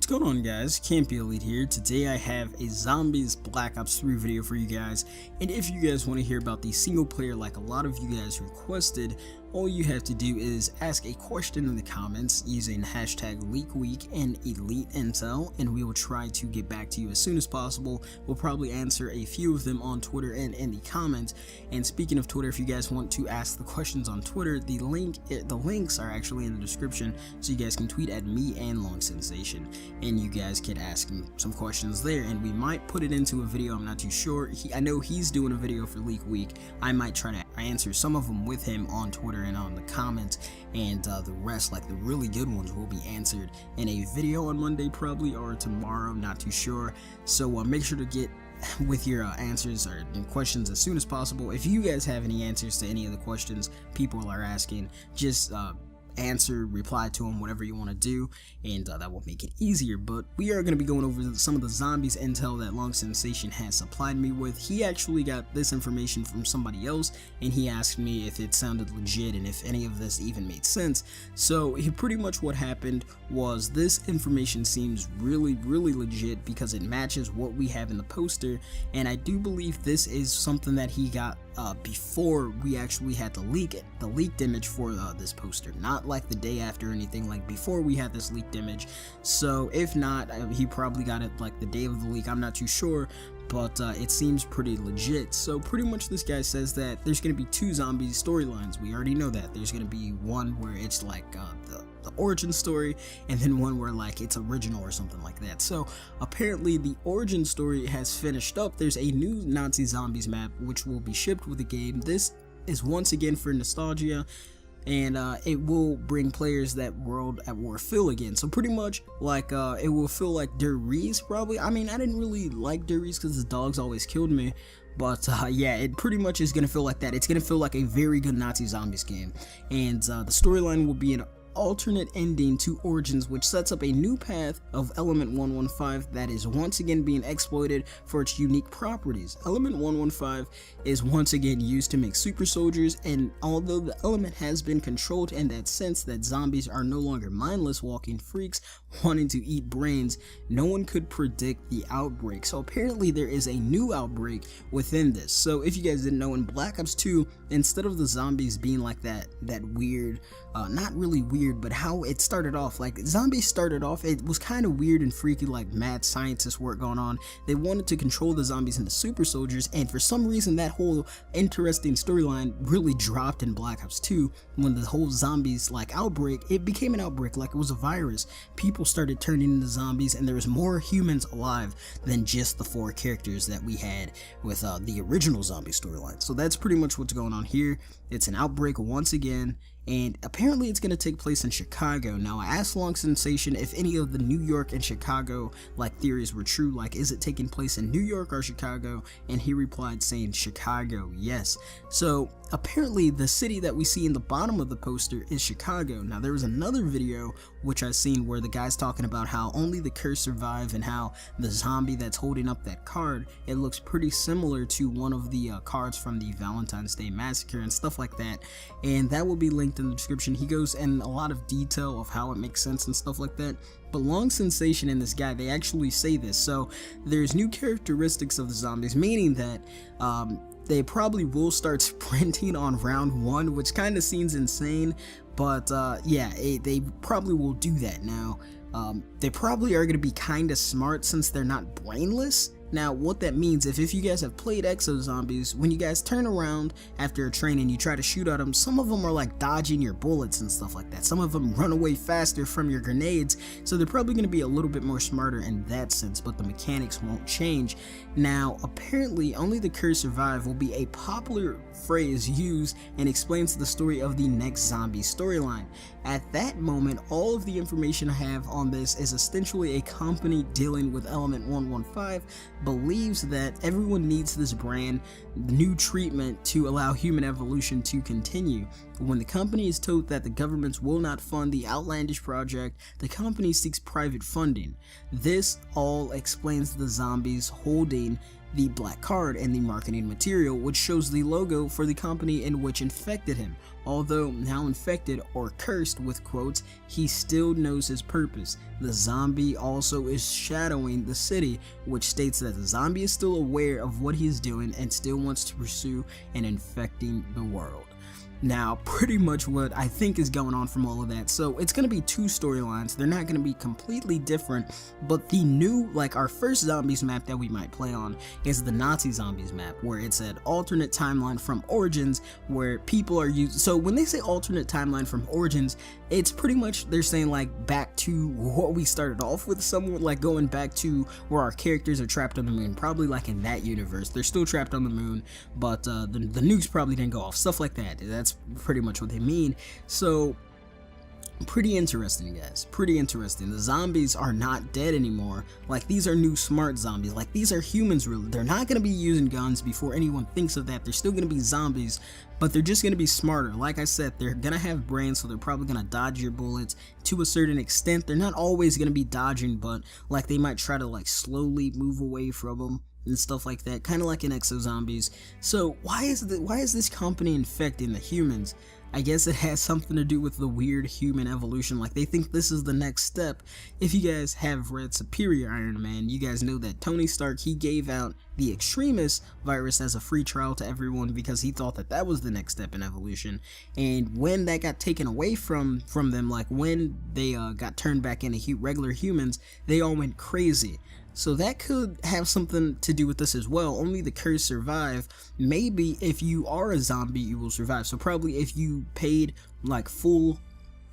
What's going on, guys? Campy Elite here. Today I have a Zombies Black Ops 3 video for you guys, and if you guys want to hear about the single player like a lot of you guys requested, all you have to do is ask a question in the comments using hashtag LeakWeek and Elite Intel, and we will try to get back to you as soon as possible. We'll probably answer a few of them on Twitter and in the comments. And speaking of Twitter, if you guys want to ask the questions on Twitter, the links are actually in the description, so you guys can tweet at me and Long Sensation, and you guys can ask him some questions there, and we might put it into a video. I'm not too sure. I know he's doing a video for Leak Week. I might try to answer some of them with him on Twitter and on the comments, and the rest, like the really good ones, will be answered in a video on Monday probably, or tomorrow, not too sure. So make sure to get with your answers or questions as soon as possible. If you guys have any answers to any of the questions people are asking, just reply to them, whatever you want to do, and that will make it easier. But we are going to be going over some of the zombies intel that Long Sensation has supplied me with. He actually got this information from somebody else, and he asked me if it sounded legit and if any of this even made sense. So pretty much what happened was, this information seems really legit because it matches what we have in the poster, and I do believe this is something that he got before we actually had to leak it, the leaked image for this poster, not like the day after or anything, like before we had this leaked image. So if not, he probably got it like the day of the leak. I'm not too sure, but it seems pretty legit. So pretty much this guy says that there's going to be two zombie storylines. We already know that. There's going to be one where it's like the origin story, and then one where like it's original or something like that. So apparently the origin story has finished up. There's a new Nazi Zombies map which will be shipped with the game. This is once again for nostalgia, and it will bring players that World at War feel again. So pretty much like it will feel like Der Riese probably. I mean, I didn't really like Der Riese because the dogs always killed me, but yeah, it pretty much is gonna feel like that. It's gonna feel like a very good Nazi Zombies game, and the storyline will be an alternate ending to Origins, which sets up a new path of Element 115 that is once again being exploited for its unique properties. Element 115 is once again used to make super soldiers, and although the element has been controlled in that sense that zombies are no longer mindless walking freaks wanting to eat brains, no one could predict the outbreak. So apparently there is a new outbreak within this. So if you guys didn't know, in Black Ops 2, instead of the zombies being like that weird, not really weird, but how it started off, like zombies started off, it was kind of weird and freaky, like mad scientist work going on. They wanted to control the zombies into super soldiers, and for some reason that whole interesting storyline really dropped in Black Ops 2 when the whole zombies like outbreak, it became an outbreak like it was a virus. People started turning into zombies, and there was more humans alive than just the 4 characters that we had with the original zombie storyline. So that's pretty much what's going on here. It's an outbreak once again, and apparently it's going to take place in Chicago. Now, I asked Long Sensation if any of the New York and Chicago like theories were true, like is it taking place in New York or Chicago, and he replied saying Chicago, yes. So apparently the city that we see in the bottom of the poster is Chicago. Now, there was another video which I seen where the guy's talking about how only the curse survive, and how the zombie that's holding up that card, it looks pretty similar to one of the cards from the Valentine's Day Massacre and stuff like that, and that will be linked in the description. He goes in a lot of detail of how it makes sense and stuff like that. But Long Sensation and this guy, they actually say this. So there's new characteristics of the zombies, meaning that they probably will start sprinting on round 1, which kind of seems insane, but yeah, they probably will do that. Now they probably are going to be kind of smart since they're not brainless. Now, what that means, if you guys have played Exo Zombies, when you guys turn around after a train and you try to shoot at them, some of them are like dodging your bullets and stuff like that. Some of them run away faster from your grenades, so they're probably going to be a little bit more smarter in that sense, but the mechanics won't change. Now, apparently, only the curse survive will be a popular phrase used and explains the story of the next zombie storyline. At that moment, all of the information I have on this is essentially a company dealing with Element 115 believes that everyone needs this brand new treatment to allow human evolution to continue. When the company is told that the governments will not fund the outlandish project, the company seeks private funding. This all explains the zombies holding the black card and the marketing material, which shows the logo for the company in which infected him. Although now infected or cursed with quotes, he still knows his purpose. The zombie also is shadowing the city, which states that the zombie is still aware of what he is doing and still wants to pursue and infecting the world. Now, pretty much what I think is going on from all of that. So it's going to be two storylines. They're not going to be completely different, but the new, like our first zombies map that we might play on is the Nazi zombies map, where it's an alternate timeline from Origins where people are used. So when they say alternate timeline from Origins, it's pretty much they're saying like back to what we started off with, somewhat like going back to where our characters are trapped on the moon, probably like in that universe. They're still trapped on the moon, but the nukes probably didn't go off, stuff like that. That's pretty much what they mean. So pretty interesting, guys, pretty interesting. The zombies are not dead anymore. Like, these are new smart zombies. Like, these are humans, really. They're not going to be using guns before anyone thinks of that. They're still going to be zombies, but they're just going to be smarter. Like I said, they're going to have brains, so they're probably going to dodge your bullets to a certain extent. They're not always going to be dodging, but like they might try to like slowly move away from them and stuff like that, kind of like in Exo Zombies. So why is this company infecting the humans? I guess it has something to do with the weird human evolution. Like, they think this is the next step. If you guys have read Superior Iron Man, you guys know that Tony Stark, he gave out the Extremis virus as a free trial to everyone because he thought that that was the next step in evolution. And when that got taken away from them, like when they got turned back into regular humans, they all went crazy. So that could have something to do with this as well. Only the cursed survive. Maybe if you are a zombie, you will survive. So probably if you paid like full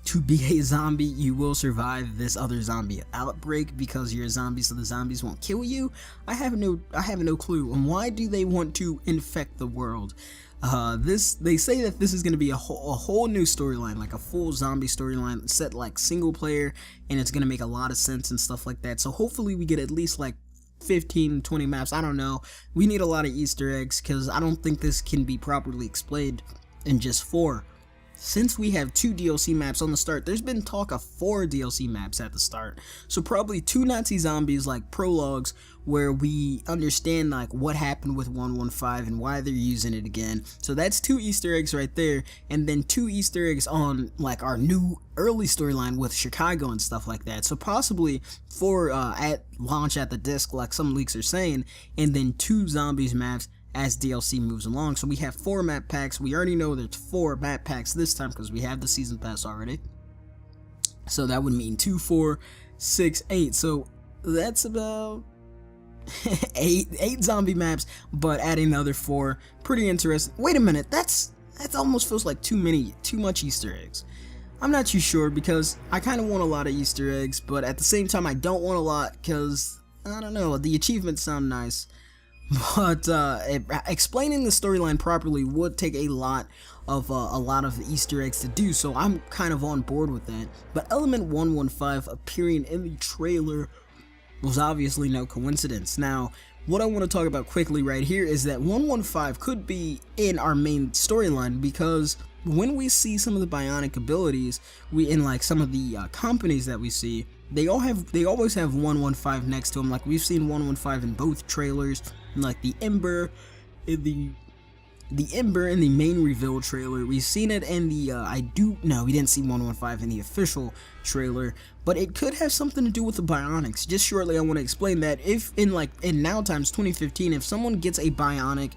to be a zombie, you will survive this other zombie outbreak because you're a zombie, so the zombies won't kill you. I have no clue. And why do they want to infect the world? They say that this is going to be a whole new storyline, like a full zombie storyline set like single player, and it's going to make a lot of sense and stuff like that. So hopefully we get at least like 15-20 maps. I don't know. We need a lot of Easter eggs because I don't think this can be properly explained in just 4. Since we have 2 DLC maps on the start, there's been talk of 4 DLC maps at the start. So probably 2 Nazi zombies like prologues where we understand like what happened with 115 and why they're using it again. So that's 2 Easter eggs right there, and then 2 Easter eggs on like our new early storyline with Chicago and stuff like that. So possibly 4 at launch at the disc, like some leaks are saying, and then 2 zombies maps as DLC moves along. So we have 4 map packs. We already know there's 4 map packs this time because we have the season pass already. So that would mean 2, 4, 6, 8. So that's about 8 zombie maps, but adding the other 4, pretty interesting. Wait a minute, that almost feels like too much Easter eggs. I'm not too sure because I kind of want a lot of Easter eggs, but at the same time I don't want a lot because I don't know, the achievements sound nice. But explaining the storyline properly would take a lot of Easter eggs to do, so I'm kind of on board with that. But Element 115 appearing in the trailer was obviously no coincidence. Now, what I want to talk about quickly right here is that 115 could be in our main storyline because when we see some of the bionic abilities, in like some of the companies that we see, they always have 115 next to them. Like we've seen 115 in both trailers, like the Ember in the main reveal trailer. We've seen it in the we didn't see 115 in the official trailer, but it could have something to do with the bionics. Just shortly, I want to explain that if in now times 2015, if someone gets a bionic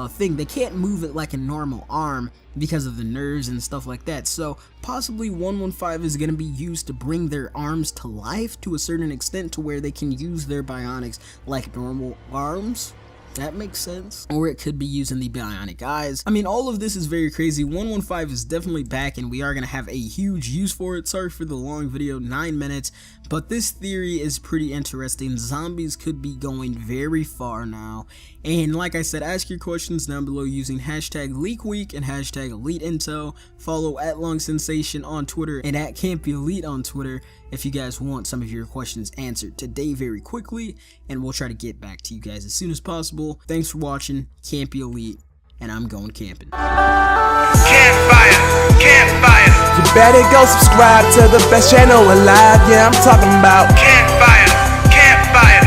thing, they can't move it like a normal arm because of the nerves and stuff like that. So possibly 115 is going to be used to bring their arms to life to a certain extent to where they can use their bionics like normal arms. That makes sense. Or it could be using the bionic eyes. I mean, all of this is very crazy. 115 is definitely back and we are going to have a huge use for it. Sorry for the long video, 9 minutes, but this theory is pretty interesting. Zombies could be going very far now. And like I said, ask your questions down below using hashtag LeakWeek and hashtag EliteIntel. Follow at LongSensation on Twitter and at CampyElite on Twitter if you guys want some of your questions answered today very quickly, and we'll try to get back to you guys as soon as possible. Thanks for watching, CampyElite, and I'm going camping. Campfire, campfire. You better go subscribe to the best channel alive. Yeah, I'm talking about campfire, campfire.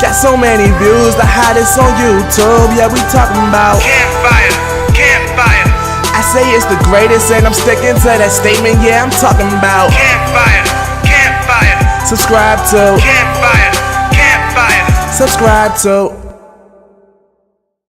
Got so many views, the hottest on YouTube. Yeah, we talking about Campfire, campfire, I say it's the greatest and I'm sticking to that statement. Yeah, I'm talking about campfire, campfire, subscribe to, campfire, campfire. subscribe to.